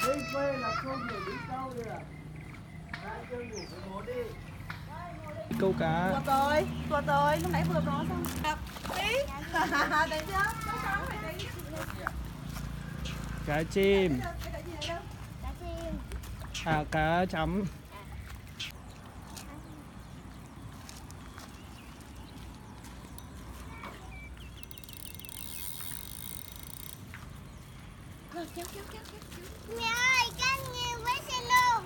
Đi quê là không thể đi đâu được. Hai chân ngủ với bố đi. Câu cá. Vừa rồi, lúc nãy vừa có xong. Tí. Đấy chưa? Cá chim. Cá chim. À, cá chấm. Mẹ ơi, con nhiều với xe luôn.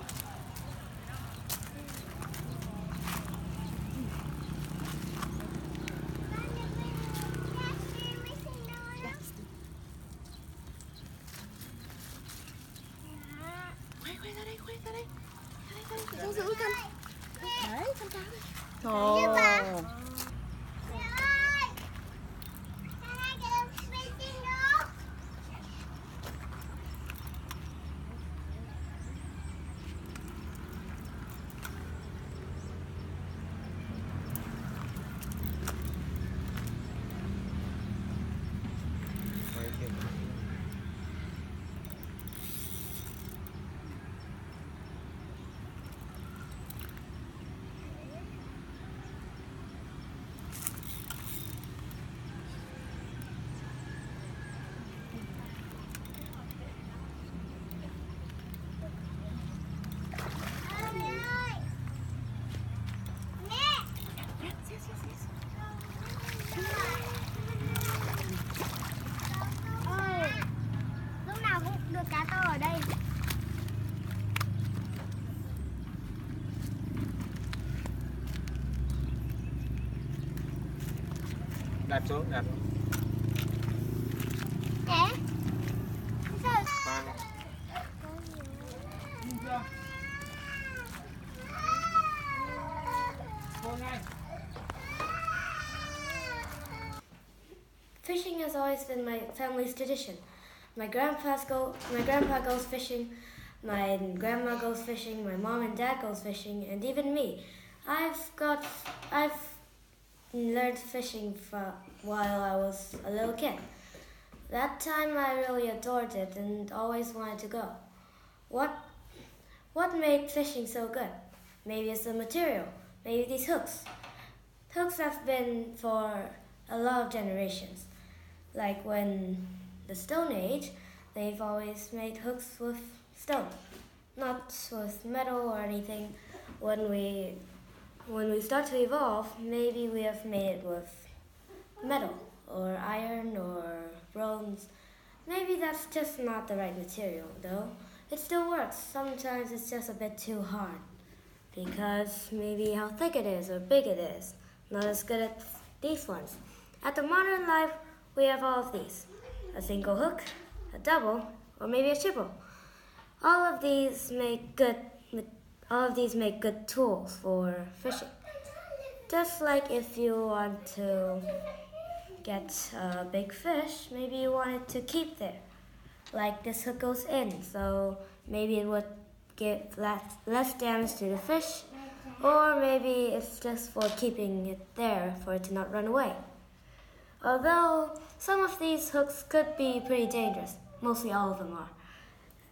Quay ra đây. Ra giữ con. Đấy, con cá này. Như bà. Mẹ ơi. Con hai cái với xe luôn. Lúc nào cũng được cá to ở đây. Đạp xuống, đạp. Thế. Sao? Ba. Nhìn chưa? Cô ngay. Fishing has always been my family's tradition. My grandpa goes fishing, my grandma goes fishing, my mom and dad goes fishing, and even me. I've learned fishing while I was a little kid. That time I really adored it and always wanted to go. What made fishing so good? Maybe it's the material, maybe these hooks. Hooks have been for a lot of generations. Like when the Stone Age, they've always made hooks with stone, not with metal or anything. When we start to evolve, maybe we have made it with metal or iron or bronze. Maybe that's just not the right material, though. It still works. Sometimes it's just a bit too hard because maybe how thick it is or big it is. Not as good as these ones. At the modern life, we have all of these. A single hook, a double, or maybe a triple. All of these make good tools for fishing. Just like if you want to get a big fish, maybe you want it to keep there. Like this hook goes in, so maybe it would give less damage to the fish, or maybe it's just for keeping it there for it to not run away. Although some of these hooks could be pretty dangerous, mostly all of them are.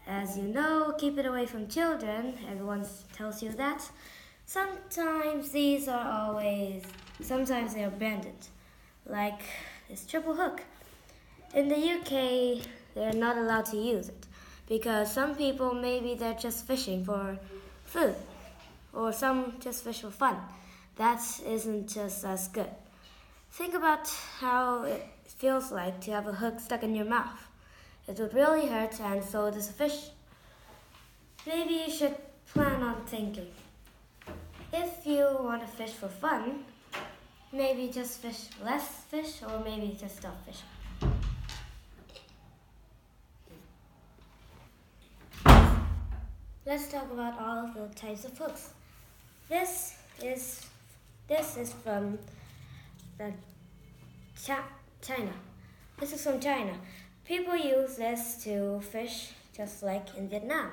As you know, keep it away from children, everyone tells you that. Sometimes they're abandoned, like this triple hook. In the UK, they're not allowed to use it, because some people, maybe they're just fishing for food, or some just fish for fun. That isn't just as good. Think about how it feels like to have a hook stuck in your mouth. It would really hurt, and so does a fish. Maybe you should plan on thinking. If you want to fish for fun, maybe just fish less fish, or maybe just stop fishing. Let's talk about all of the types of hooks. This is from China. This is from China. People use this to fish just like in Vietnam,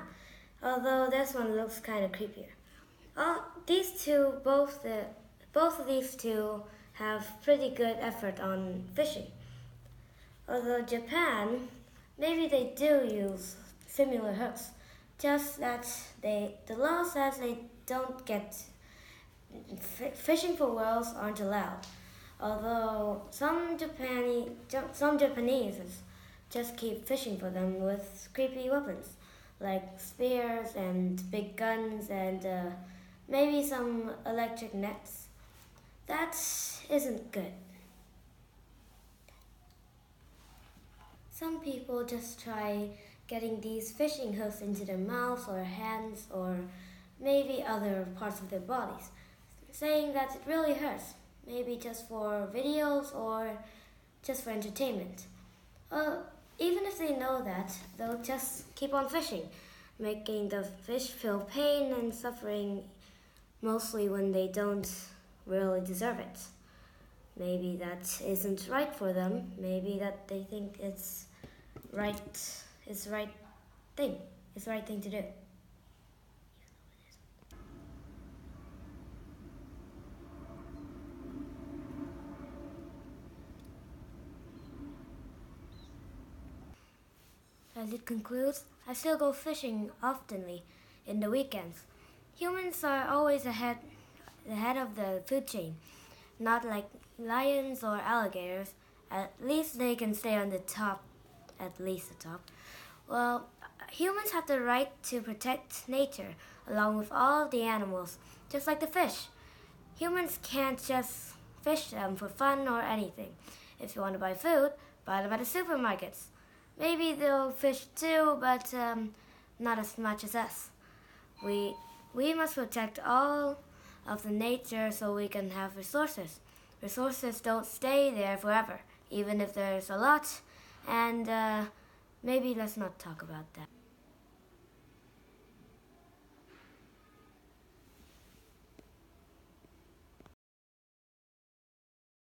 although this one looks kind of creepier. Both of these two have pretty good effort on fishing. Although Japan, maybe they do use similar hooks, Just that the law says they don't get fishing for whales aren't allowed. Although some Japanese just keep fishing for them with creepy weapons like spears and big guns and maybe some electric nets. That isn't good. Some people just try getting these fishing hooks into their mouths or hands or maybe other parts of their bodies, saying that it really hurts, maybe just for videos or just for entertainment. Even if they know that, they'll just keep on fishing, making the fish feel pain and suffering mostly when they don't really deserve it. Maybe that isn't right for them. Maybe that they think it's right thing to do. As it concludes, I still go fishing oftenly in the weekends. Humans are always ahead of the food chain, not like lions or alligators. At least they can stay on the top, at least the top. Well, humans have the right to protect nature along with all of the animals, just like the fish. Humans can't just fish them for fun or anything. If you want to buy food, buy them at the supermarkets. Maybe they'll fish too, but not as much as us. We must protect all of the nature so we can have resources. Resources don't stay there forever, even if there's a lot. And maybe let's not talk about that.